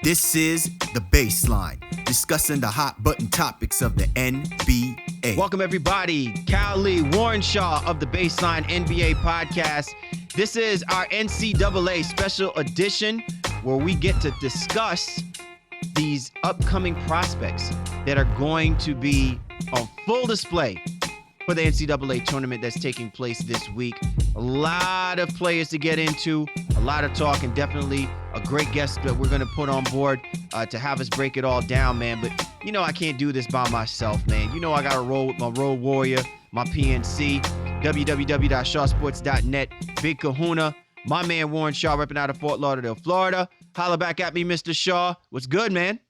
This is The Baseline, discussing the hot button topics of the NBA. Welcome, everybody. Cal Lee, Warren Shaw of The Baseline NBA podcast. This is our NCAA special edition where we get to discuss these upcoming prospects that are going to be on full display for the NCAA tournament that's taking place this week. A lot of players to get into, a lot of talk, and definitely a great guest that we're going to put on board to have us break it all down, man. But you know I can't do this by myself, man. You know I got to roll with my road warrior, my PNC, www.shawsports.net, Big Kahuna, my man Warren Shaw, repping out of Fort Lauderdale, Florida. Holla back at me, Mr. Shaw. What's good, man?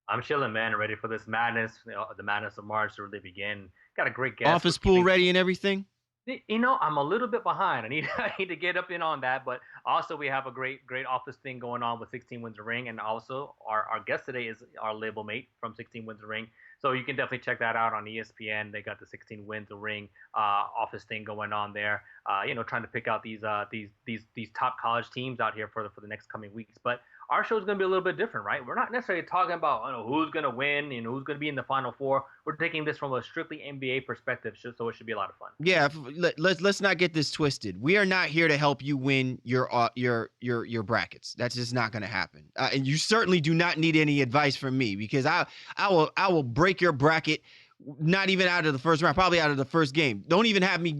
I'm chilling, man. Ready for this madness, the madness of March to really begin. Got a great guest. Office pool ready and everything? You know, I'm a little bit behind. I need to get up in on that. But also, we have a great office thing going on with 16 Wins a Ring. And also, our guest today is our label mate from 16 Wins a Ring. So you can definitely check that out on ESPN. They got the 16 Wins a Ring office thing going on there. Trying to pick out these top college teams out here for the next coming weeks. But our show is going to be a little bit different, right? We're not necessarily talking about who's going to win and who's going to be in the Final Four. We're taking this from a strictly NBA perspective, so it should be a lot of fun. Yeah, let's not get this twisted. We are not here to help you win your brackets. That's just not going to happen. And you certainly do not need any advice from me, because I will break your bracket. Not even out of the first round, probably out of the first game. Don't even have me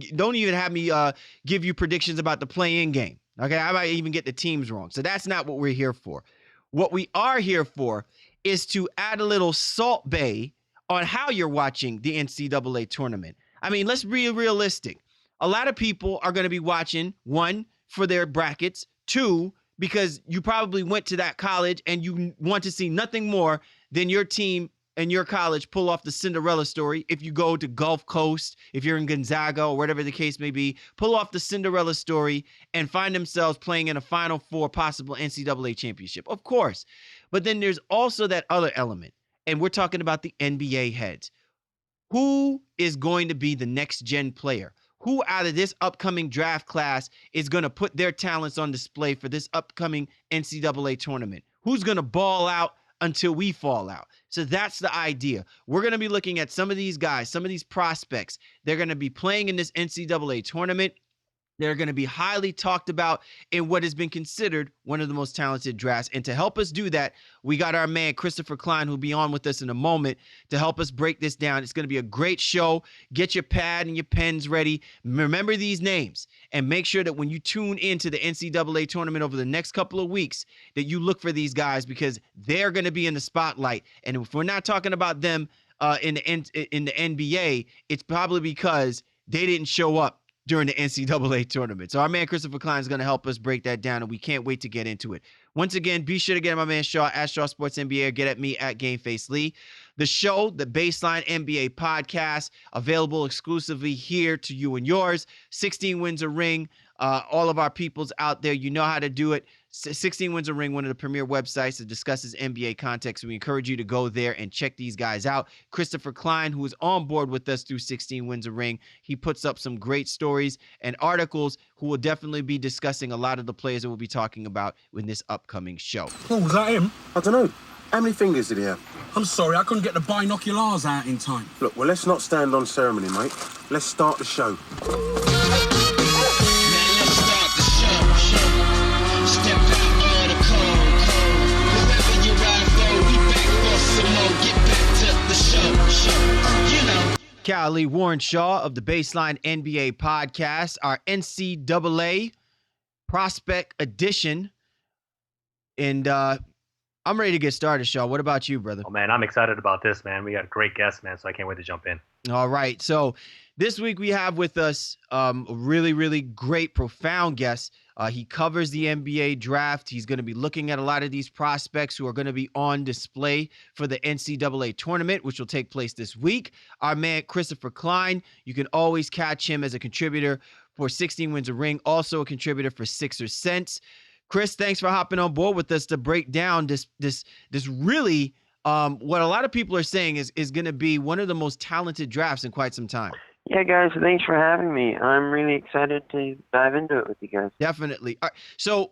give you predictions about the play-in game. Okay, I might even get the teams wrong. So that's not what we're here for. What we are here for is to add a little salt bay on how you're watching the NCAA tournament. I mean, let's be realistic. A lot of people are going to be watching, one, for their brackets, two, because you probably went to that college and you want to see nothing more than your team and your college pull off the Cinderella story. If you go to Gulf Coast, if you're in Gonzaga or whatever the case may be, pull off the Cinderella story and find themselves playing in a Final Four possible NCAA championship. Of course. But then there's also that other element. And we're talking about the NBA heads. Who is going to be the next gen player? Who out of this upcoming draft class is going to put their talents on display for this upcoming NCAA tournament? Who's going to ball out until we fall out? So that's the idea. We're going to be looking at some of these guys, some of these prospects. They're going to be playing in this NCAA tournament. They're going to be highly talked about in what has been considered one of the most talented drafts. And to help us do that, we got our man, Christopher Klein, who'll be on with us in a moment to help us break this down. It's going to be a great show. Get your pad and your pens ready. Remember these names and make sure that when you tune into the NCAA tournament over the next couple of weeks, that you look for these guys, because they're going to be in the spotlight. And if we're not talking about them in the NBA, it's probably because they didn't show up during the NCAA tournament. So our man Christopher Klein is going to help us break that down, and we can't wait to get into it. Once again, be sure to get at my man Shaw at Shaw Sports NBA, or get at me at GameFace Lee. The show, the Baseline NBA podcast, available exclusively here to you and yours. 16 Wins a Ring. All of our peoples out there, you know how to do it. 16 Wins a Ring, one of the premier websites that discusses NBA context. We encourage you to go there and check these guys out. Christopher Klein, who is on board with us through 16 Wins a Ring, he puts up some great stories and articles, who will definitely be discussing a lot of the players that we'll be talking about in this upcoming show. Oh, was that him? I don't know. How many fingers did he have? I'm sorry, I couldn't get the binoculars out in time. Look, well, let's not stand on ceremony, mate. Let's start the show. Cal Lee, Warren Shaw of the Baseline NBA podcast, our NCAA prospect edition. And I'm ready to get started, Shaw. What about you, brother? Oh, man, I'm excited about this, man. We got a great guest, man, so I can't wait to jump in. All right. So this week we have with us a really, really great, profound guest. He covers the NBA draft. He's going to be looking at a lot of these prospects who are going to be on display for the NCAA tournament, which will take place this week. Our man, Christopher Klein, you can always catch him as a contributor for 16 Wins a Ring, also a contributor for Sixer Sense. Chris, thanks for hopping on board with us to break down this really what a lot of people are saying is going to be one of the most talented drafts in quite some time. Yeah, guys, thanks for having me. I'm really excited to dive into it with you guys. Definitely. All right, so,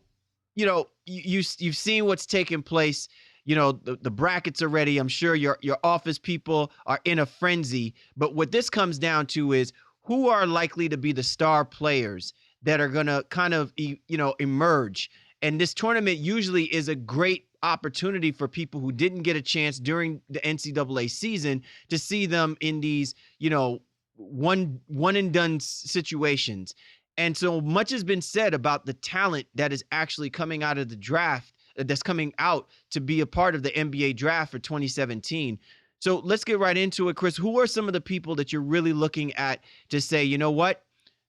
you've seen what's taken place. the brackets are ready. I'm sure your office people are in a frenzy. But what this comes down to is who are likely to be the star players that are going to kind of, emerge. And this tournament usually is a great opportunity for people who didn't get a chance during the NCAA season to see them in these, one and done situations. And so much has been said about the talent that is actually coming out of the draft, that's coming out to be a part of the NBA draft for 2017. So let's get right into it, Chris. Who are some of the people that you're really looking at to say, you know what,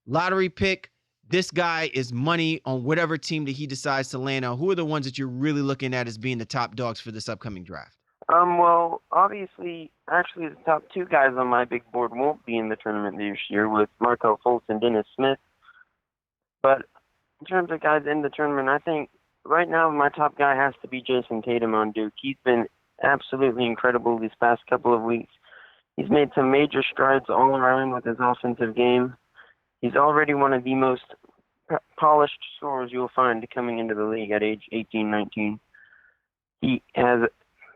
lottery pick, this guy is money on whatever team that he decides to land on? Who are the ones that you're really looking at as being the top dogs for this upcoming draft? Well, obviously, actually, the top two guys on my big board won't be in the tournament this year with Markel Fultz and Dennis Smith. But in terms of guys in the tournament, I think right now my top guy has to be Jason Tatum on Duke. He's been absolutely incredible these past couple of weeks. He's made some major strides all around with his offensive game. He's already one of the most polished scorers you'll find coming into the league at age 18, 19. He has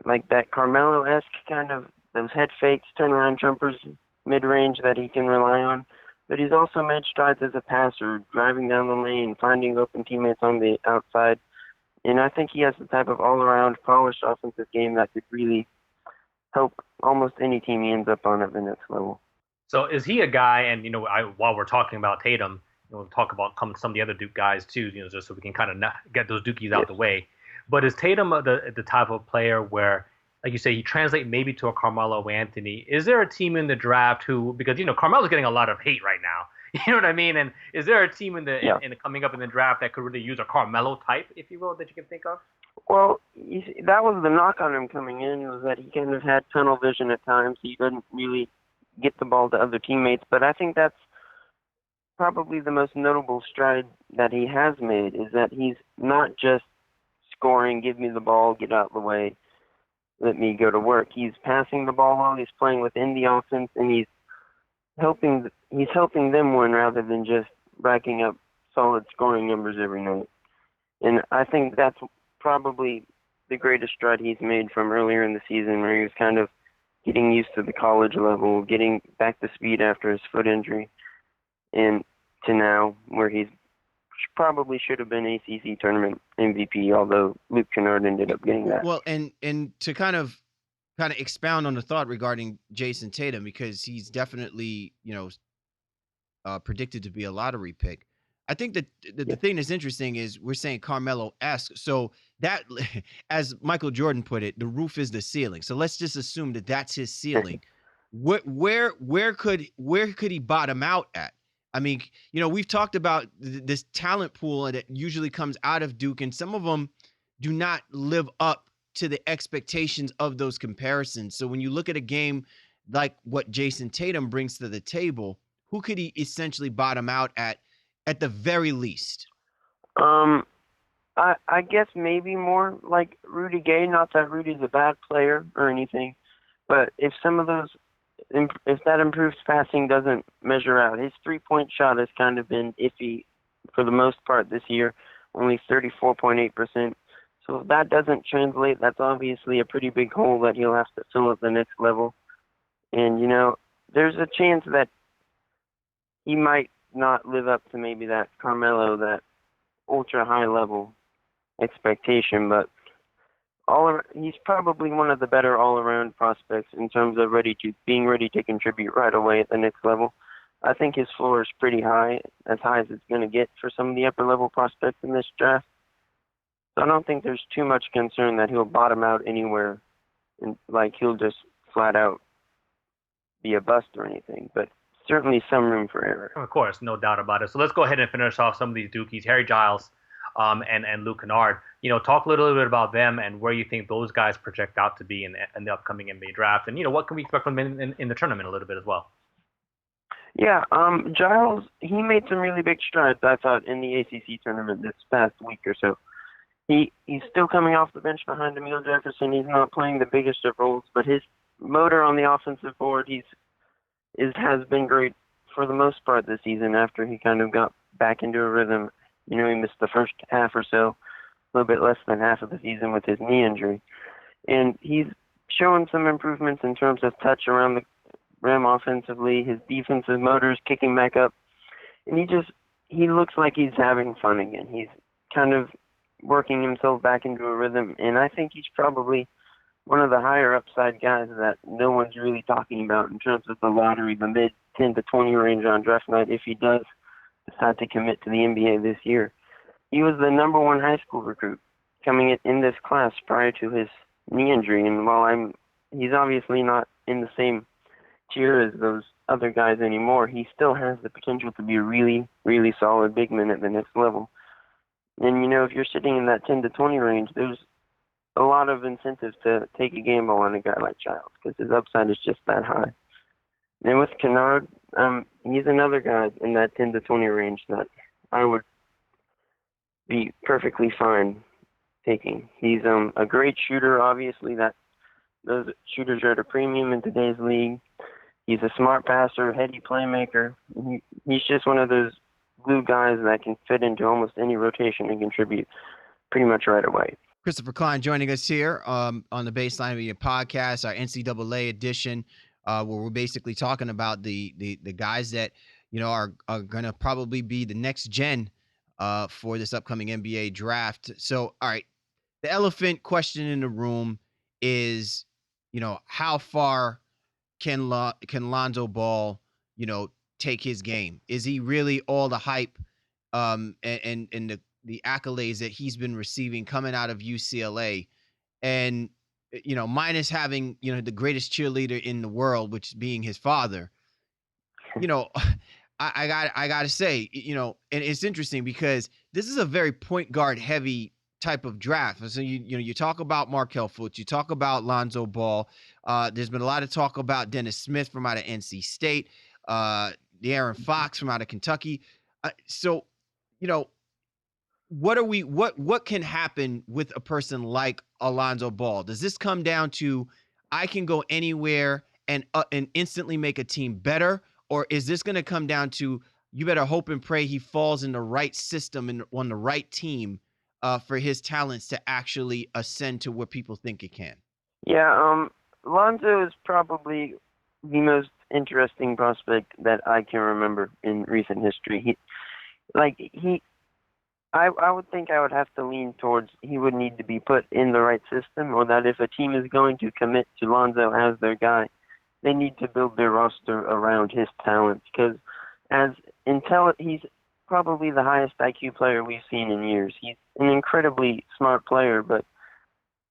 like that Carmelo-esque kind of those head fakes, turnaround jumpers, mid-range that he can rely on. But he's also made strides as a passer, driving down the lane, finding open teammates on the outside. And I think he has the type of all-around polished offensive game that could really help almost any team he ends up on at the next level. So is he a guy, and while we're talking about Tatum, we'll talk about some of the other Duke guys too, just so we can kind of get those Dukies out the way. But is Tatum the type of player where, like you say, he translate maybe to a Carmelo Anthony? Is there a team in the draft who, because Carmelo's getting a lot of hate right now, you know what I mean? And is there a team in the coming up in the draft that could really use a Carmelo type, if you will, that you can think of? Well, you see, that was the knock on him coming in, was that he kind of had tunnel vision at times. He couldn't really get the ball to other teammates. But I think that's probably the most notable stride that he has made, is that he's not just scoring, give me the ball, get out of the way, let me go to work. He's passing the ball well, he's playing within the offense, and he's helping them win rather than just racking up solid scoring numbers every night. And I think that's probably the greatest stride he's made from earlier in the season, where he was kind of getting used to the college level, getting back to speed after his foot injury, and to now where he's probably should have been ACC tournament MVP, although Luke Kennard ended up getting that. Well, and to kind of expound on the thought regarding Jason Tatum, because he's definitely, predicted to be a lottery pick. I think that the thing that's interesting is we're saying Carmelo-esque. So that, as Michael Jordan put it, the roof is the ceiling. So let's just assume that that's his ceiling. Where could he bottom out at? I mean, we've talked about this talent pool that usually comes out of Duke, and some of them do not live up to the expectations of those comparisons. So when you look at a game like what Jason Tatum brings to the table, who could he essentially bottom out at the very least? I guess maybe more like Rudy Gay. Not that Rudy's a bad player or anything, but if that improved passing doesn't measure out, his three-point shot has kind of been iffy for the most part this year, only 34.8%. So if that doesn't translate, that's obviously a pretty big hole that he'll have to fill at the next level. And, there's a chance that he might not live up to maybe that Carmelo, that ultra-high level expectation, but he's probably one of the better all-around prospects in terms of being ready to contribute right away at the next level. I think his floor is pretty high, as high as it's going to get for some of the upper-level prospects in this draft. So I don't think there's too much concern that he'll bottom out anywhere, and he'll just flat out be a bust or anything. But certainly some room for error. Of course, no doubt about it. So let's go ahead and finish off some of these Dukies. Harry Giles and Luke Kennard. Talk a little bit about them and where you think those guys project out to be in the upcoming NBA draft. And, what can we expect from them in the tournament a little bit as well? Yeah, Giles, he made some really big strides, I thought, in the ACC tournament this past week or so. He's still coming off the bench behind Emile Jefferson. He's not playing the biggest of roles, but his motor on the offensive board has been great for the most part this season after he kind of got back into a rhythm. He missed the first half or so, a little bit less than half of the season with his knee injury. And he's showing some improvements in terms of touch around the rim offensively, his defensive motors kicking back up. And he looks like he's having fun again. He's kind of working himself back into a rhythm. And I think he's probably one of the higher upside guys that no one's really talking about in terms of the lottery, the mid 10 to 20 range on draft night if he does decide to commit to the NBA this year. He was the number one high school recruit coming in this class prior to his knee injury. And while he's obviously not in the same tier as those other guys anymore, he still has the potential to be a really, really solid big man at the next level. And, if you're sitting in that 10 to 20 range, there's a lot of incentive to take a gamble on a guy like Childs because his upside is just that high. And with Kennard, he's another guy in that 10 to 20 range that I would be perfectly fine taking. He's a great shooter, obviously. Those shooters are at a premium in today's league. He's a smart passer, heady playmaker. He's just one of those glue guys that can fit into almost any rotation and contribute pretty much right away. Christopher Klein joining us here on the Baseline Media Podcast, our NCAA edition, where we're basically talking about the guys that are going to probably be the next gen for this upcoming NBA draft. So, all right, the elephant question in the room is, how far can Lonzo Ball, take his game? Is he really all the hype and the accolades that he's been receiving coming out of UCLA, and minus having the greatest cheerleader in the world, which being his father? I gotta say, and it's interesting because this is a very point guard heavy type of draft. So you talk about Markelle Fultz, you talk about Lonzo Ball. There's been a lot of talk about Dennis Smith from out of NC State, De'Aaron Fox from out of Kentucky. So what can happen with a person like Alonzo Ball? Does this come down to I can go anywhere and instantly make a team better, or is this going to come down to you better hope and pray he falls in the right system and on the right team for his talents to actually ascend to where people think it can? Yeah, Lonzo is probably the most interesting prospect that I can remember in recent history. I would think I would have to lean towards he would need to be put in the right system, or that if a team is going to commit to Lonzo as their guy, they need to build their roster around his talent. Because he's probably the highest IQ player we've seen in years. He's an incredibly smart player, but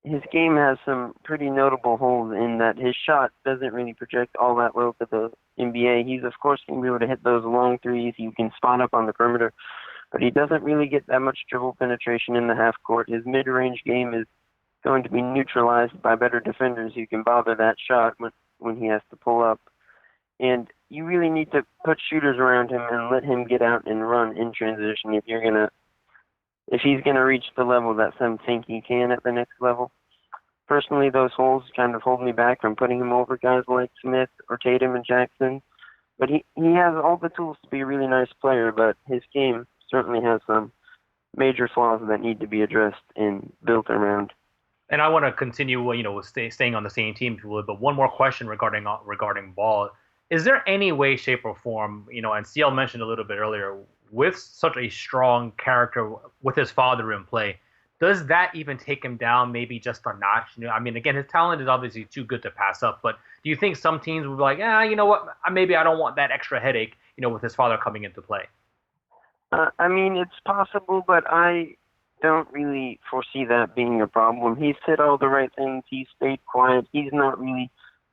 his game has some pretty notable holes in that his shot doesn't really project all that well to the NBA. He's, of course, going to be able to hit those long threes. You can spot up on the perimeter, but he doesn't really get that much dribble penetration in the half court. His mid-range game is going to be neutralized by better defenders who can bother that shot when he has to pull up. And you really need to put shooters around him and let him get out and run in transition if he's gonna reach the level that some think he can at the next level. Personally, those holes kind of hold me back from putting him over guys like Smith or Tatum and Jackson. But he has all the tools to be a really nice player, but his game certainly has some major flaws that need to be addressed and built around. And I want to continue, staying on the same team, if you would. But one more question regarding Ball: is there any way, shape, or form, and CL mentioned a little bit earlier, with such a strong character with his father in play, does that even take him down maybe just a notch? Again, his talent is obviously too good to pass up. But do you think some teams would be like, you know what, maybe I don't want that extra headache, with his father coming into play? It's possible, but I don't really foresee that being a problem. He's said all the right things. He's stayed quiet. He's not really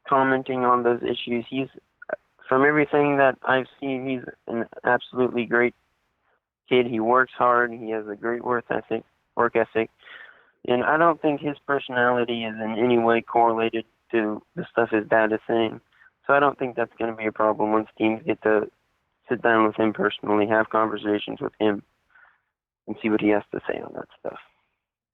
commenting on those issues. From everything that I've seen, he's an absolutely great kid. He works hard. He has a great work ethic. And I don't think his personality is in any way correlated to the stuff his dad is saying. So I don't think that's going to be a problem once teams get to sit down with him personally, have conversations with him, and see what he has to say on that stuff.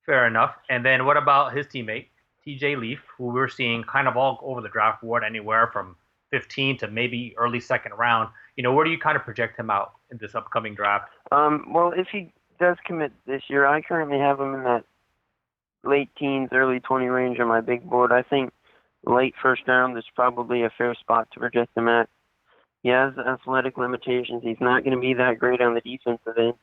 Fair enough. And then what about his teammate, TJ Leaf, who we're seeing kind of all over the draft board, anywhere from 15 to maybe early second round? Where do you kind of project him out in this upcoming draft? Well, if he does commit this year, I currently have him in that late teens, early 20 range on my big board. I think late first round is probably a fair spot to project him at. He has athletic limitations. He's not going to be that great on the defensive end.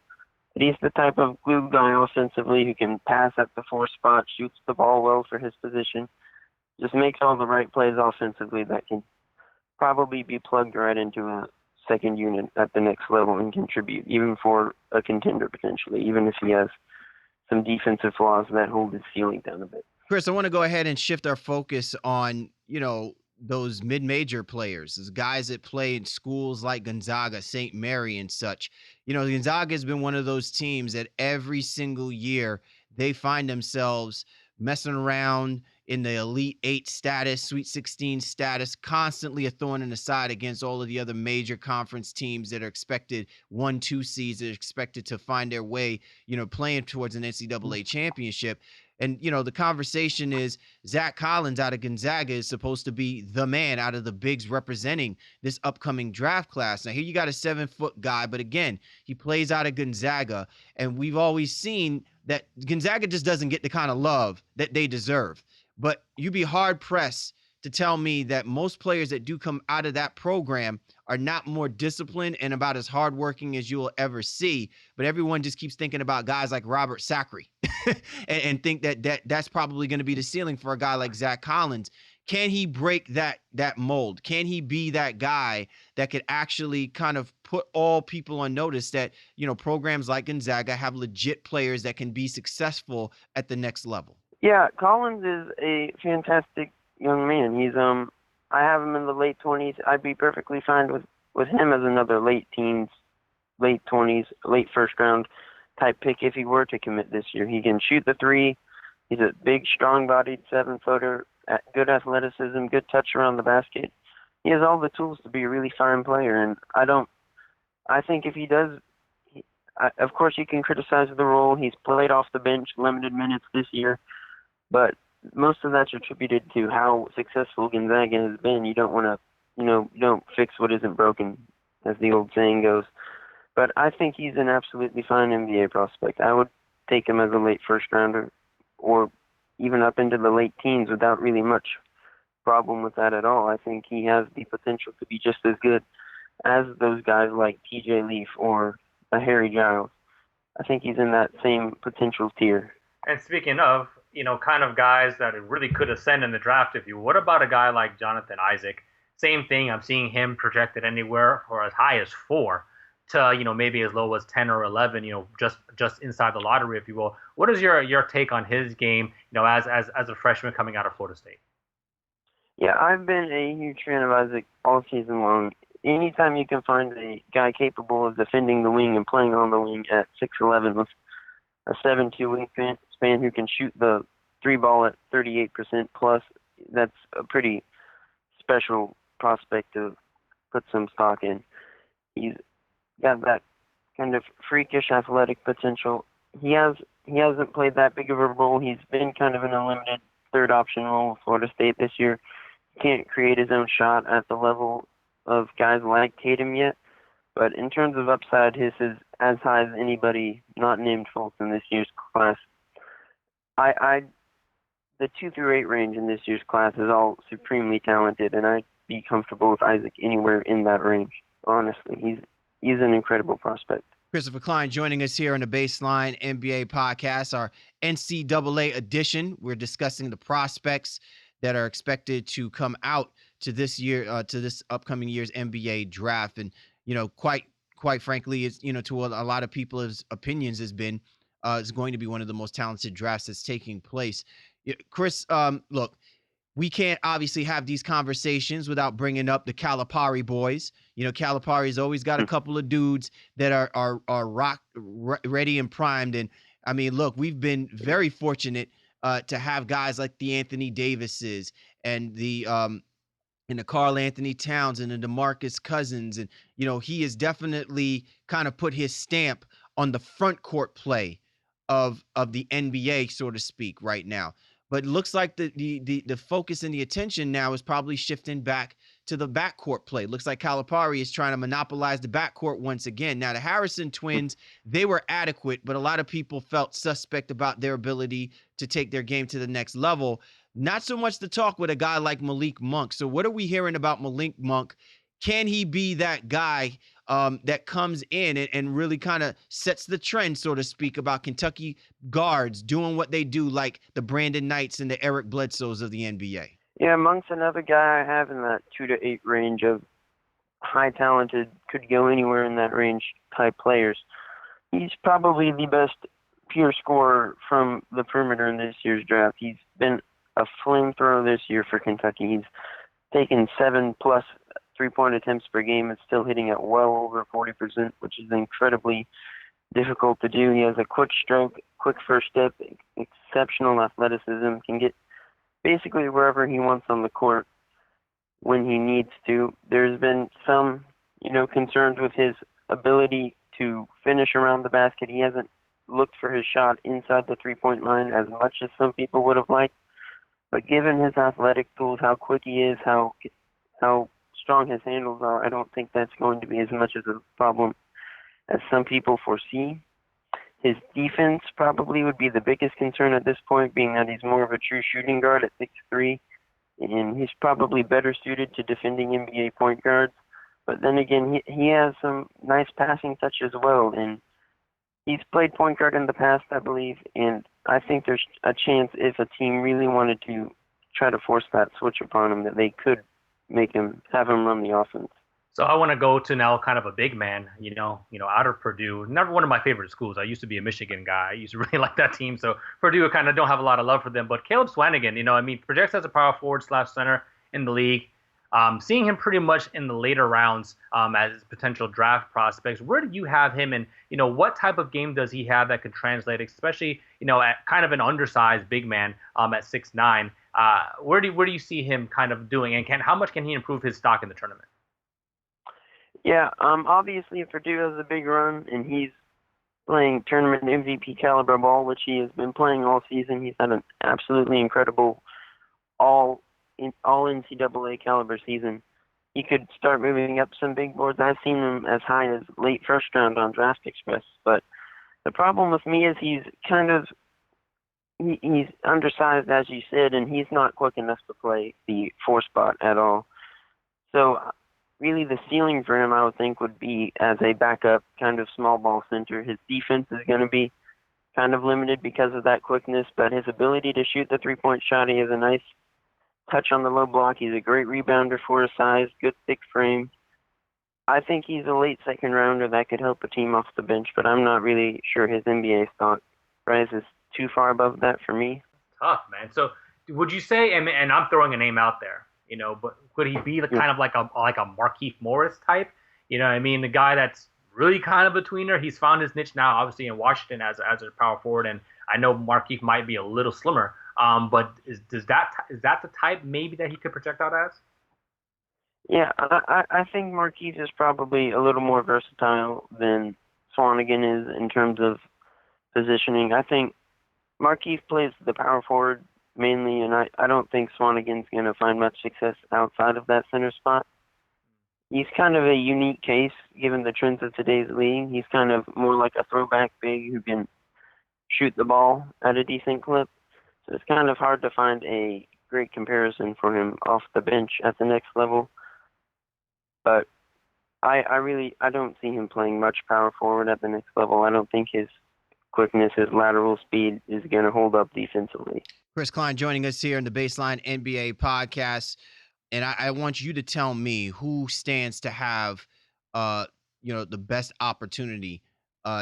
But he's the type of glue guy offensively who can pass at the 4 spot, shoots the ball well for his position, just makes all the right plays offensively that can probably be plugged right into a second unit at the next level and contribute, even for a contender potentially, even if he has some defensive flaws that hold his ceiling down a bit. Chris, I want to go ahead and shift our focus on, those mid-major players, those guys that play in schools like Gonzaga, St. Mary, and such. Gonzaga has been one of those teams that every single year they find themselves messing around in the Elite 8 status, Sweet 16 status, constantly a thorn in the side against all of the other major conference teams that are expected 1-2 seeds, that are expected to find their way, playing towards an NCAA championship. And, the conversation is Zach Collins out of Gonzaga is supposed to be the man out of the bigs representing this upcoming draft class. Now, here you got a 7-foot guy, but again, he plays out of Gonzaga. And we've always seen that Gonzaga just doesn't get the kind of love that they deserve. But you'd be hard pressed to tell me that most players that do come out of that program are not more disciplined and about as hardworking as you will ever see. But everyone just keeps thinking about guys like Robert Sacre and think that's probably going to be the ceiling for a guy like Zach Collins. Can he break that mold? Can he be that guy that could actually kind of put all people on notice that, programs like Gonzaga have legit players that can be successful at the next level? Yeah, Collins is a fantastic young man. He's I have him in the late 20s. I'd be perfectly fine with him as another late teens, late 20s, late first round type pick if he were to commit this year. He can shoot the 3. He's a big, strong-bodied 7-footer, good athleticism, good touch around the basket. He has all the tools to be a really fine player, and I think if he does, of course you can criticize the role. He's played off the bench, limited minutes this year, but most of that's attributed to how successful Gonzaga has been. You don't want to, you don't fix what isn't broken, as the old saying goes. But I think he's an absolutely fine NBA prospect. I would take him as a late first rounder or even up into the late teens without really much problem with that at all. I think he has the potential to be just as good as those guys like TJ Leaf or Harry Giles. I think he's in that same potential tier. And speaking of, kind of guys that really could ascend in the draft, if you, what about a guy like Jonathan Isaac? Same thing. I'm seeing him projected anywhere for as high as 4 to, maybe as low as 10 or 11, just inside the lottery, if you will. What is your take on his game, as a freshman coming out of Florida State? Yeah, I've been a huge fan of Isaac all season long. Anytime you can find a guy capable of defending the wing and playing on the wing at 6'11" with a 7'2" wingspan who can shoot the 3-ball at 38% plus, that's a pretty special prospect to put some stock in. He's got that kind of freakish athletic potential. He hasn't played that big of a role. He's been kind of in a limited third option role with Florida State this year. He can't create his own shot at the level of guys like Tatum yet. But in terms of upside, his is as high as anybody not named Fultz in this year's class. The 2 through 8 range in this year's class is all supremely talented, and I'd be comfortable with Isaac anywhere in that range. Honestly, he's an incredible prospect. Christopher Klein joining us here on the Baseline NBA podcast, our NCAA edition. We're discussing the prospects that are expected to come out to this year, to this upcoming year's NBA draft. And, quite frankly, it's, to a lot of people's opinions has been, is going to be one of the most talented drafts that's taking place. Chris, look, we can't obviously have these conversations without bringing up the Calipari boys. Calipari's always got a couple of dudes that are ready and primed. And I mean, look, we've been very fortunate to have guys like the Anthony Davises and the Karl Anthony Towns and the DeMarcus Cousins. And, he has definitely kind of put his stamp on the front court play of the NBA, so to speak, right now. But it looks like the focus and the attention now is probably shifting back to the backcourt play. Looks like Calipari is trying to monopolize the backcourt once again. Now, the Harrison twins, they were adequate, but a lot of people felt suspect about their ability to take their game to the next level. Not so much to talk with a guy like Malik Monk. So what are we hearing about Malik Monk? Can he be that guy that comes in and really kind of sets the trend, so to speak, about Kentucky guards doing what they do, like the Brandon Knights and the Eric Bledsoes of the NBA? Yeah, Monk's another guy I have in that 2 to 8 range of high talented, could go anywhere in that range type players. He's probably the best pure scorer from the perimeter in this year's draft. He's been a flamethrower this year for Kentucky. He's taken 7+ three-point attempts per game and still hitting at well over 40%, which is incredibly difficult to do. He has a quick stroke, quick first step, exceptional athleticism, can get basically wherever he wants on the court when he needs to. There's been some, concerns with his ability to finish around the basket. He hasn't looked for his shot inside the three-point line as much as some people would have liked. But given his athletic tools, how quick he is, how strong his handles are, I don't think that's going to be as much of a problem as some people foresee. His defense probably would be the biggest concern at this point, being that he's more of a true shooting guard at 6'3", and he's probably better suited to defending NBA point guards. But then again, he has some nice passing touch as well, and he's played point guard in the past, I believe, and I think there's a chance if a team really wanted to try to force that switch upon him that they could have him run the offense. So I want to go to now kind of a big man, out of Purdue. Never one of my favorite schools. I used to be a Michigan guy. I used to really like that team. So Purdue, I kind of don't have a lot of love for them. But Caleb Swanigan, projects as a power forward / center in the league. Seeing him pretty much in the later rounds as potential draft prospects. Where do you have him, and what type of game does he have that could translate, especially at kind of an undersized big man at 6'9"? Where do you see him kind of doing, and how much can he improve his stock in the tournament? Yeah, obviously Purdue has a big run, and he's playing tournament MVP caliber ball, which he has been playing all season. He's had an absolutely incredible all NCAA caliber season. He could start moving up some big boards. I've seen him as high as late first round on Draft Express. But the problem with me is he's undersized, as you said, and he's not quick enough to play the 4 spot at all. So really the ceiling for him, I would think, would be as a backup kind of small ball center. His defense is going to be kind of limited because of that quickness, but his ability to shoot the 3-point shot, he has a nice touch on the low block. He's a great rebounder for his size, good thick frame. I think he's a late second rounder that could help a team off the bench, but I'm not really sure his NBA stock rises too far above that for me. Tough, man. So would you say, and I'm throwing a name out there, but could he be kind of like a Markieff Morris type? The guy that's really kind of between there. He's found his niche now, obviously in Washington as a power forward, and I know Markieff might be a little slimmer. But is that the type maybe that he could project out as? Yeah, I think Markieff is probably a little more versatile than Swanigan is in terms of positioning. I think Markieff plays the power forward mainly, and I don't think Swanigan's going to find much success outside of that center spot. He's kind of a unique case given the trends of today's league. He's kind of more like a throwback big who can shoot the ball at a decent clip. So it's kind of hard to find a great comparison for him off the bench at the next level. But I don't see him playing much power forward at the next level. I don't think his quickness, his lateral speed is going to hold up defensively. Chris Klein joining us here in the Baseline NBA podcast. And I want you to tell me who stands to have, the best opportunity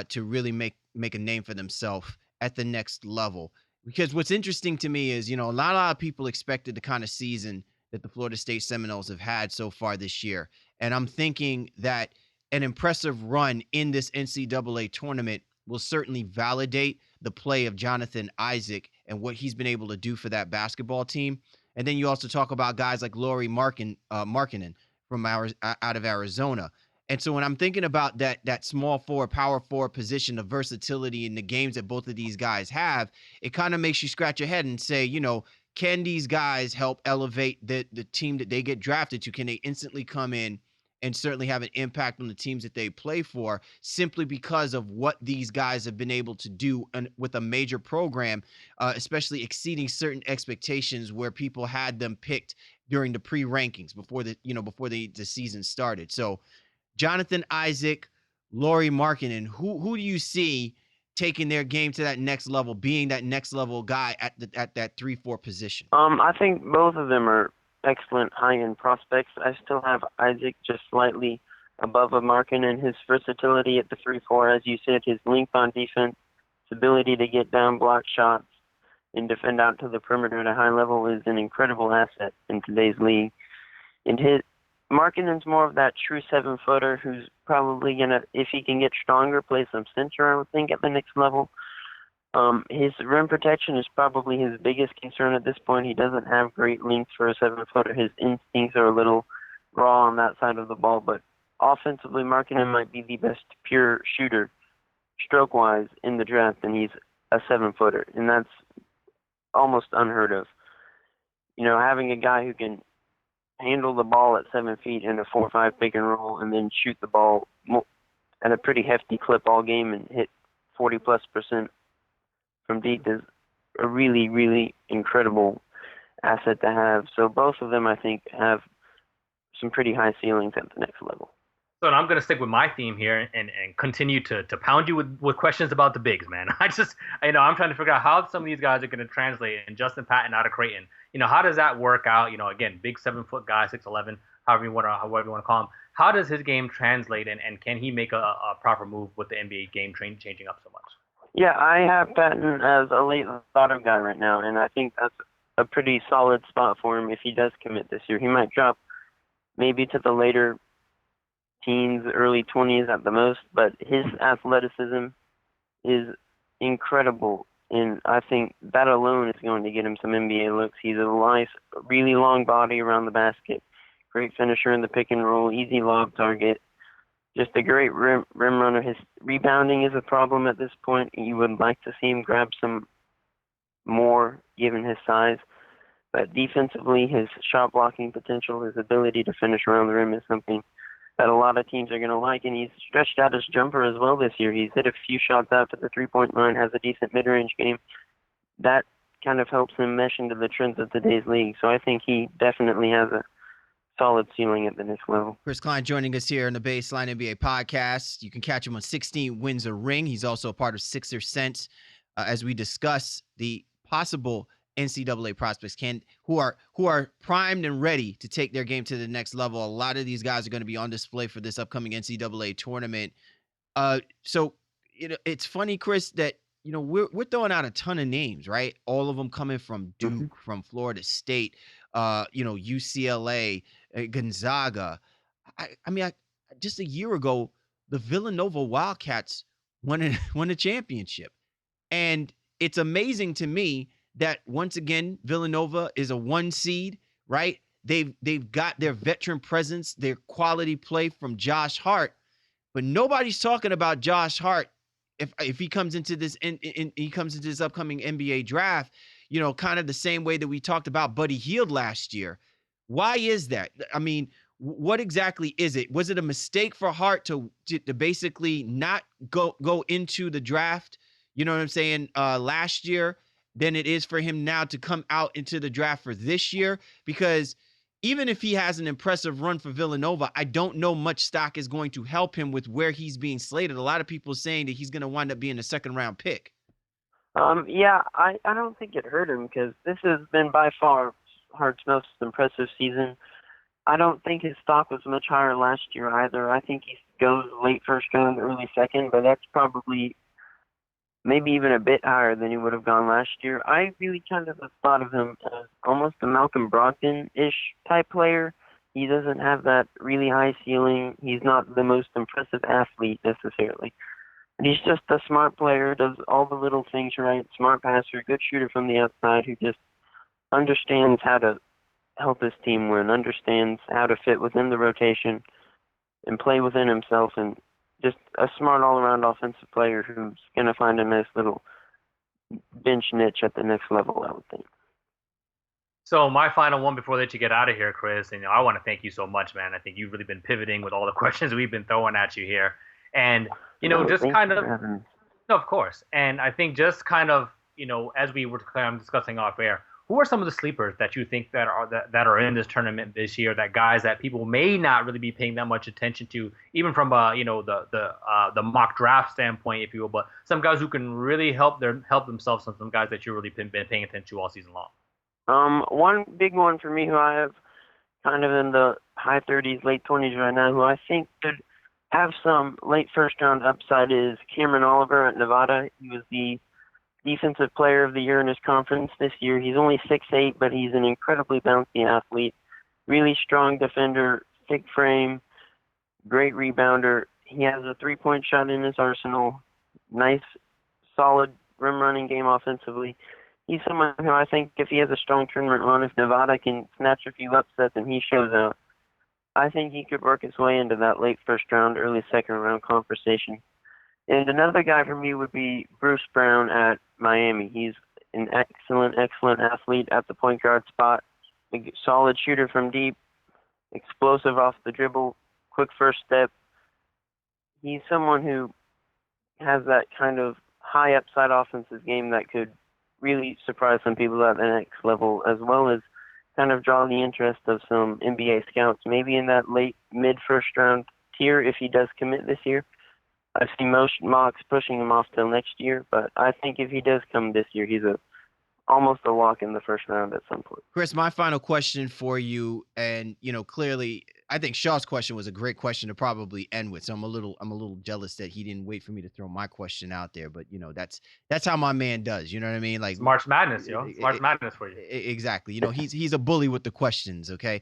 to really make a name for themselves at the next level. Because what's interesting to me is, a lot of people expected the kind of season that the Florida State Seminoles have had so far this year. And I'm thinking that an impressive run in this NCAA tournament will certainly validate the play of Jonathan Isaac and what he's been able to do for that basketball team. And then you also talk about guys like Lauri Markkanen from out of Arizona. And so when I'm thinking about that small forward, power forward position, the versatility in the games that both of these guys have, it kind of makes you scratch your head and say, can these guys help elevate the team that they get drafted to? Can they instantly come in and certainly have an impact on the teams that they play for, simply because of what these guys have been able to do with a major program, especially exceeding certain expectations where people had them picked during the pre-rankings before the season started. So Jonathan Isaac, Lauri Markkanen, who do you see taking their game to that next level, being that next level guy at that 3-4 position? I think both of them are excellent high-end prospects. I still have Isaac just slightly above a Markkanen. His versatility at the 3-4, as you said, his length on defense, his ability to get down block shots and defend out to the perimeter at a high level is an incredible asset in today's league. And Markkanen's more of that true 7-footer who's probably gonna, if he can get stronger, play some center, I would think, at the next level. His rim protection is probably his biggest concern at this point. He doesn't have great length for a 7-footer. His instincts are a little raw on that side of the ball, but offensively, Markkanen might be the best pure shooter, stroke-wise, in the draft, and he's a 7-footer, and that's almost unheard of. You know, having a guy who can handle the ball at 7 feet in a 4-5 pick and roll and then shoot the ball at a pretty hefty clip all game and hit 40+% from deep is a really, really incredible asset to have. So both of them, I think, have some pretty high ceilings at the next level. So I'm going to stick with my theme here and continue to pound you with questions about the bigs, man. I'm trying to figure out how some of these guys are going to translate. And Justin Patton out of Creighton, how does that work out? Again, big 7-foot guy, 6'11", however you want to call him. How does his game translate, and can he make a proper move with the NBA game changing up so much? Yeah, I have Patton as a late lottery guy right now, and I think that's a pretty solid spot for him if he does commit this year. He might drop maybe to the later teens, early 20s at the most, but his athleticism is incredible, and I think that alone is going to get him some NBA looks. He's a nice, really long body around the basket, great finisher in the pick and roll, easy lob target, just a great rim runner. His rebounding is a problem at this point. You would like to see him grab some more given his size, but defensively, his shot blocking potential, his ability to finish around the rim is something that a lot of teams are going to like, and he's stretched out his jumper as well this year. He's hit a few shots out to the three-point line, has a decent mid-range game. That kind of helps him mesh into the trends of today's league. So I think he definitely has a solid ceiling at the next level. Chris Klein joining us here on the Baseline NBA podcast. You can catch him on 16 Wins a Ring. He's also a part of Sixer Sense as we discuss the possible NCAA prospects who are primed and ready to take their game to the next level. A lot of these guys are going to be on display for this upcoming NCAA tournament. So it's funny, Chris, that we're throwing out a ton of names, right? All of them coming from Duke, from Florida State, UCLA, Gonzaga. I mean, just a year ago, the Villanova Wildcats won a championship, and it's amazing to me that once again Villanova is a 1 seed, right? They've got their veteran presence, their quality play from Josh Hart, but nobody's talking about Josh Hart if he comes into this he comes into this upcoming NBA draft, kind of the same way that we talked about Buddy Hield last year. Why is that? I mean, what exactly is it? Was it a mistake for Hart to basically not go into the draft? You know what I'm saying? Last year, than it is for him now to come out into the draft for this year, because even if he has an impressive run for Villanova, I don't know much stock is going to help him with where he's being slated. A lot of people saying that he's going to wind up being a second-round pick. Yeah, I don't think it hurt him because this has been by far Hart's most impressive season. I don't think his stock was much higher last year either. I think he goes late first round, early second, but that's probably maybe even a bit higher than he would have gone last year. I really kind of thought of him as almost a Malcolm Brogdon-ish type player. He doesn't have that really high ceiling. He's not the most impressive athlete necessarily. But he's just a smart player, does all the little things right, smart passer, good shooter from the outside who just understands how to help his team win, understands how to fit within the rotation and play within himself, and just a smart all-around offensive player who's going to find a nice little bench niche at the next level, I would think. So my final one before I let you get out of here, Chris, and I want to thank you so much, man. I think you've really been pivoting with all the questions we've been throwing at you here, and No, just thanks kind for of, having me. no, of course, and I think just kind of, as we were kind of discussing off air, who are some of the sleepers that you think that are in this tournament this year? That guys that people may not really be paying that much attention to, even from the mock draft standpoint, if you will, but some guys who can really help themselves, and some guys that you've really been paying attention to all season long. One big one for me who I have kind of in the high 30s, late 20s right now, who I think could have some late first round upside is Cameron Oliver at Nevada. He was the defensive player of the year in his conference this year. He's only 6'8", but he's an incredibly bouncy athlete, really strong defender, thick frame, great rebounder. He has a three-point shot in his arsenal, nice, solid rim running game offensively. He's someone who I think if he has a strong tournament run, if Nevada can snatch a few upsets and he shows out, I think he could work his way into that late first round, early second round conversation. And another guy for me would be Bruce Brown at Miami. He's an excellent athlete at the point guard spot, a solid shooter from deep, explosive off the dribble, quick first step. He's someone who has that kind of high upside offensive game that could really surprise some people at the next level, as well as kind of draw the interest of some NBA scouts, maybe in that late mid-first round tier if he does commit this year. I've seen most mocks pushing him off till next year, but I think if he does come this year, he's almost a lock in the first round at some point. Chris, my final question for you, and clearly, I think Shaw's question was a great question to probably end with. So I'm a little jealous that he didn't wait for me to throw my question out there. But that's how my man does. You know what I mean? Like it's March Madness, It's March Madness for you. Exactly. He's a bully with the questions. Okay.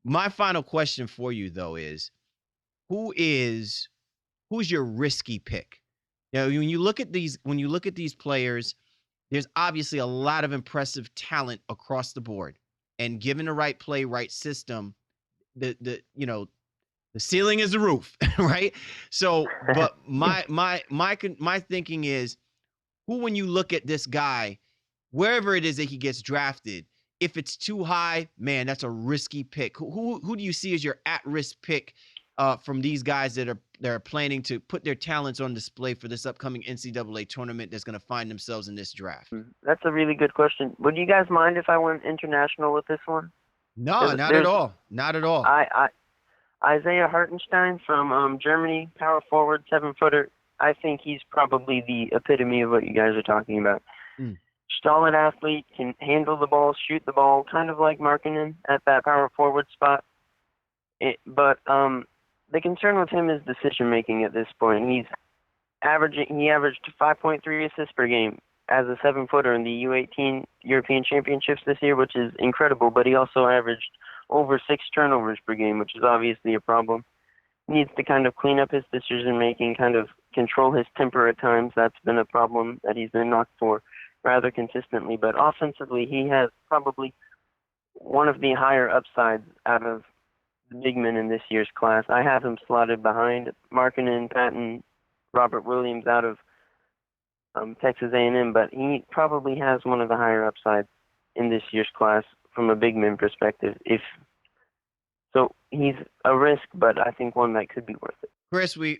My final question for you though is, who's your risky pick? When you look at these players, there's obviously a lot of impressive talent across the board, and given the right play, right system, the ceiling is the roof, right? So, but my thinking is, when you look at this guy, wherever it is that he gets drafted, if it's too high, man, that's a risky pick. Who do you see as your at-risk pick from these guys that are planning to put their talents on display for this upcoming NCAA tournament that's going to find themselves in this draft? That's a really good question. Would you guys mind if I went international with this one? No, not at all. Not at all. Isaiah Hartenstein from Germany, power forward, 7-footer. I think he's probably the epitome of what you guys are talking about. Solid athlete, can handle the ball, shoot the ball, kind of like Markkanen at that power forward spot. But the concern with him is decision making at this point. He averaged 5.3 assists per game as a 7-footer in the U18 European Championships this year, which is incredible. But he also averaged over 6 turnovers per game, which is obviously a problem. He needs to kind of clean up his decision making, kind of control his temper at times. That's been a problem that he's been knocked for rather consistently. But offensively, he has probably one of the higher upsides out of the big men in this year's class. I have him slotted behind Markkanen, Patton, Robert Williams out of Texas A&M, but he probably has one of the higher upsides in this year's class from a big man perspective. So he's a risk, but I think one that could be worth it. Chris, we're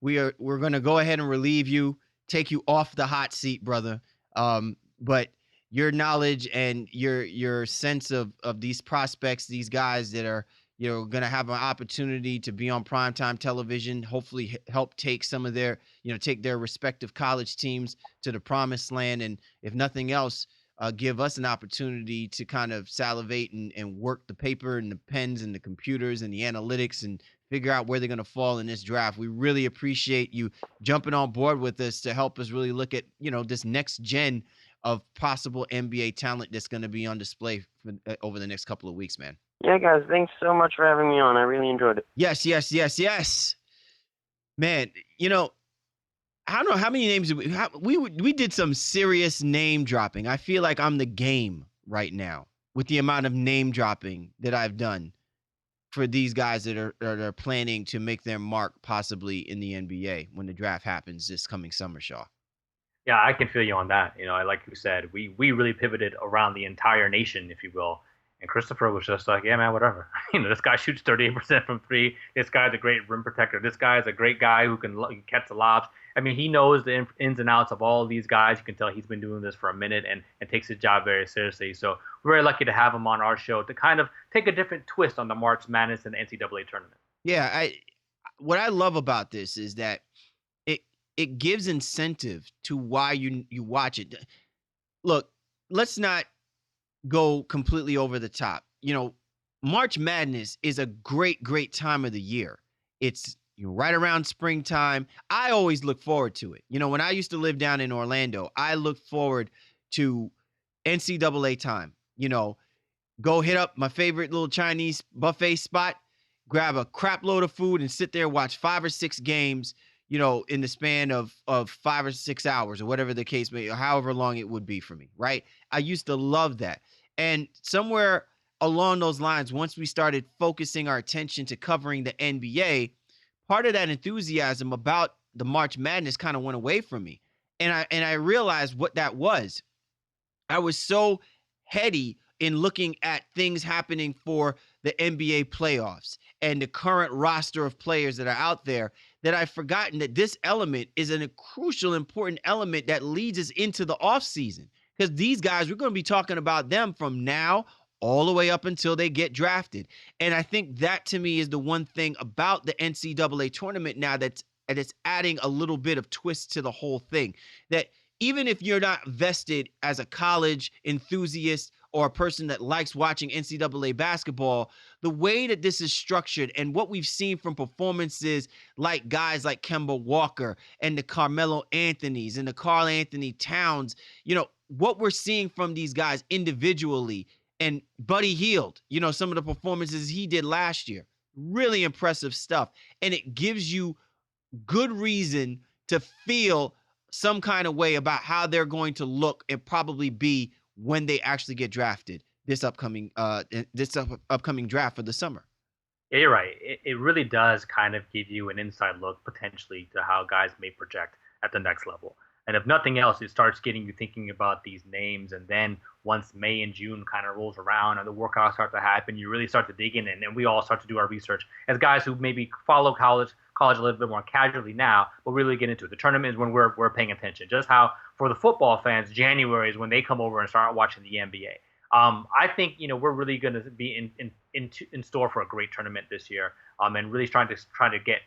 going to go ahead and relieve you, take you off the hot seat, brother. But your knowledge and your sense of these prospects, these guys that are going to have an opportunity to be on primetime television, hopefully help take some of their take their respective college teams to the promised land, and if nothing else, give us an opportunity to kind of salivate and work the paper and the pens and the computers and the analytics and figure out where they're going to fall in this draft. We really appreciate you jumping on board with us to help us really look at this next gen of possible NBA talent that's going to be on display over the next couple of weeks, man. Yeah, guys, thanks so much for having me on. I really enjoyed it. Yes. Man, I don't know how many names we did some serious name dropping. I feel like I'm the game right now with the amount of name dropping that I've done for these guys that are planning to make their mark possibly in the NBA when the draft happens this coming summer, Shaw. Yeah, I can feel you on that. Like you said, we really pivoted around the entire nation, if you will. And Christopher was just like, yeah, man, whatever. This guy shoots 38% from three. This guy's a great rim protector. This guy's a great guy who can catch the lobs. I mean, he knows the ins and outs of all of these guys. You can tell he's been doing this for a minute and takes his job very seriously. So we're very lucky to have him on our show to kind of take a different twist on the March Madness and the NCAA tournament. Yeah, what I love about this is that it it gives incentive to why you watch it. Look, let's not go completely over the top. March Madness is a great time of the year. It's right around springtime. I always look forward to it. When I used to live down in Orlando, I looked forward to NCAA time. Go hit up my favorite little Chinese buffet spot, grab a crap load of food, and sit there, watch 5 or 6 games, in the span of 5 or 6 hours or whatever the case may, or however long it would be for me, right? I used to love that. And somewhere along those lines, once we started focusing our attention to covering the NBA, part of that enthusiasm about the March Madness kind of went away from me. And I realized what that was. I was so heady in looking at things happening for the NBA playoffs and the current roster of players that are out there that I've forgotten that this element is a crucial, important element that leads us into the offseason. Because these guys, we're going to be talking about them from now all the way up until they get drafted. And I think that, to me, is the one thing about the NCAA tournament now that's adding a little bit of twist to the whole thing. That even if you're not vested as a college enthusiast or a person that likes watching NCAA basketball, the way that this is structured and what we've seen from performances like guys like Kemba Walker and the Carmelo Anthonys and the Karl Anthony Towns, what we're seeing from these guys individually, and Buddy Hield, some of the performances he did last year, really impressive stuff. And it gives you good reason to feel some kind of way about how they're going to look and probably be when they actually get drafted this upcoming draft for the summer. Yeah, you're right. It really does kind of give you an inside look potentially to how guys may project at the next level. And if nothing else, it starts getting you thinking about these names. And then once May and June kind of rolls around and the workouts start to happen, you really start to dig in, and we all start to do our research as guys who maybe follow college a little bit more casually now, but really get into it. The tournament is when we're paying attention. Just how for the football fans, January is when they come over and start watching the NBA. I think we're really going to be in store for a great tournament this year, and really trying to get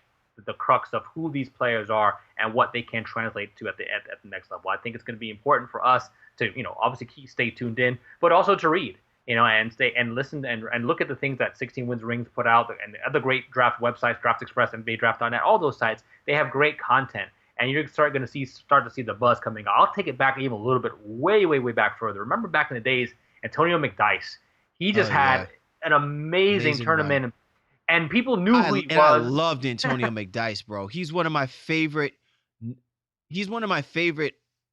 the crux of who these players are and what they can translate to at the next level. I think it's going to be important for us to obviously stay tuned in, but also to read and stay and listen and look at the things that 16 Wins Rings put out and the other great draft websites, Draft Express, NBA Draft.net, all those sites. They have great content, and you're start to see the buzz coming. I'll take it back even a little bit, way back further. Remember back in the days, Antonio McDyess, he just had an amazing tournament. Run. And people knew who he was. I loved Antonio McDyess, bro. He's one of my favorite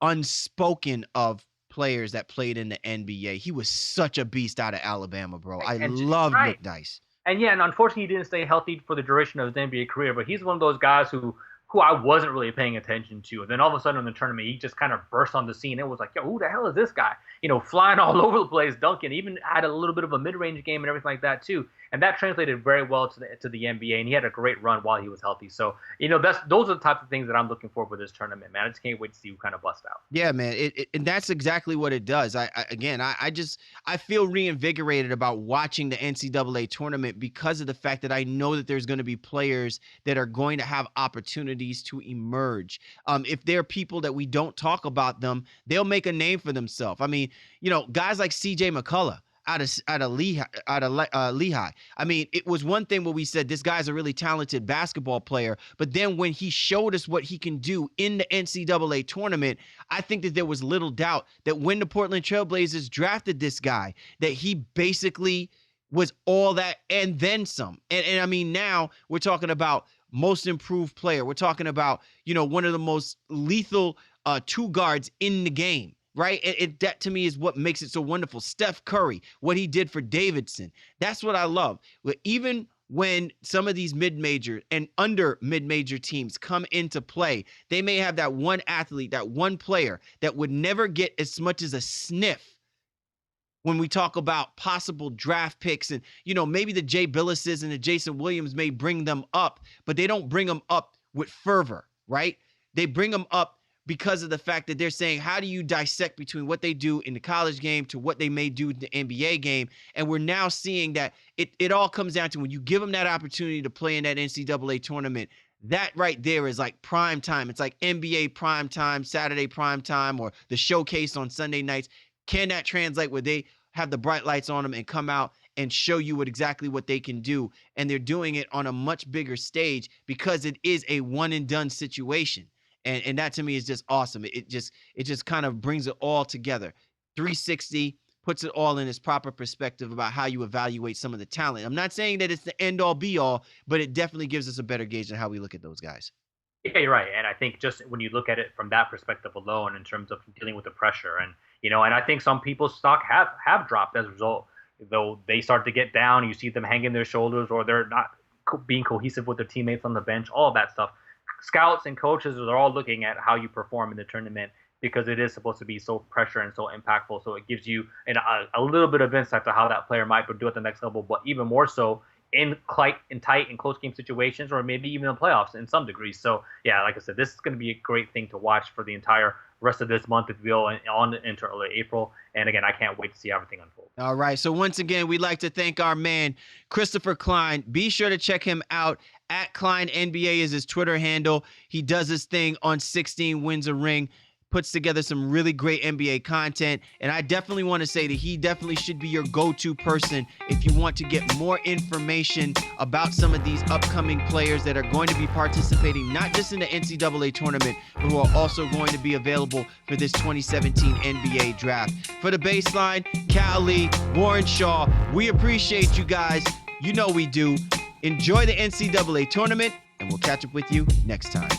unspoken of players that played in the NBA. He was such a beast out of Alabama, bro. I loved McDyess. And unfortunately, he didn't stay healthy for the duration of his NBA career. But he's one of those guys who I wasn't really paying attention to. And then all of a sudden in the tournament, he just kind of burst on the scene. It was like, yo, who the hell is this guy? Flying all over the place, dunking, even had a little bit of a mid-range game and everything like that too. And that translated very well to the NBA, and he had a great run while he was healthy. So, those are the types of things that I'm looking for this tournament, man. I just can't wait to see who kind of busts out. Yeah, man. And that's exactly what it does. I feel reinvigorated about watching the NCAA tournament because of the fact that I know that there's going to be players that are going to have opportunities to emerge. If there are people that we don't talk about them, they'll make a name for themselves. I mean, guys like CJ McCullough out of Lehigh. I mean, it was one thing where we said this guy's a really talented basketball player, but then when he showed us what he can do in the NCAA tournament, I think that there was little doubt that when the Portland Trailblazers drafted this guy, that he basically was all that and then some. And I mean, now we're talking about most improved player. We're talking about, one of the most lethal two guards in the game. Right. That to me is what makes it so wonderful. Steph Curry, what he did for Davidson. That's what I love. Even when some of these mid-major and under mid-major teams come into play, they may have that one athlete, that one player that would never get as much as a sniff when we talk about possible draft picks. And, maybe the Jay Billises and the Jason Williams may bring them up, but they don't bring them up with fervor, right? They bring them up because of the fact that they're saying, how do you dissect between what they do in the college game to what they may do in the NBA game? And we're now seeing that it all comes down to when you give them that opportunity to play in that NCAA tournament, that right there is like prime time. It's like NBA prime time, Saturday prime time, or the showcase on Sunday nights. Can that translate where they have the bright lights on them and come out and show you exactly what they can do? And they're doing it on a much bigger stage because it is a one and done situation. And that to me is just awesome. It just kind of brings it all together. 360 puts it all in its proper perspective about how you evaluate some of the talent. I'm not saying that it's the end all be all, but it definitely gives us a better gauge on how we look at those guys. Yeah, you're right. And I think just when you look at it from that perspective alone, in terms of dealing with the pressure, and I think some people's stock have dropped as a result. Though they start to get down, you see them hanging their shoulders, or they're not being cohesive with their teammates on the bench, all of that stuff. Scouts and coaches are all looking at how you perform in the tournament because it is supposed to be so pressure and so impactful. So it gives you a little bit of insight to how that player might do at the next level, but even more so in tight and close game situations, or maybe even in the playoffs in some degree. So yeah, like I said, this is going to be a great thing to watch for the entire rest of this month, if you will, and on into early April. And again, I can't wait to see everything unfold. All right. So once again, we'd like to thank our man, Christopher Klein. Be sure to check him out. At Klein NBA is his Twitter handle. He does his thing on 16 Wins a Ring, puts together some really great NBA content. And I definitely want to say that he definitely should be your go-to person if you want to get more information about some of these upcoming players that are going to be participating, not just in the NCAA tournament, but who are also going to be available for this 2017 NBA draft. For the Baseline, Cal Lee, Warren Shaw, we appreciate you guys. You know we do. Enjoy the NCAA tournament, and we'll catch up with you next time.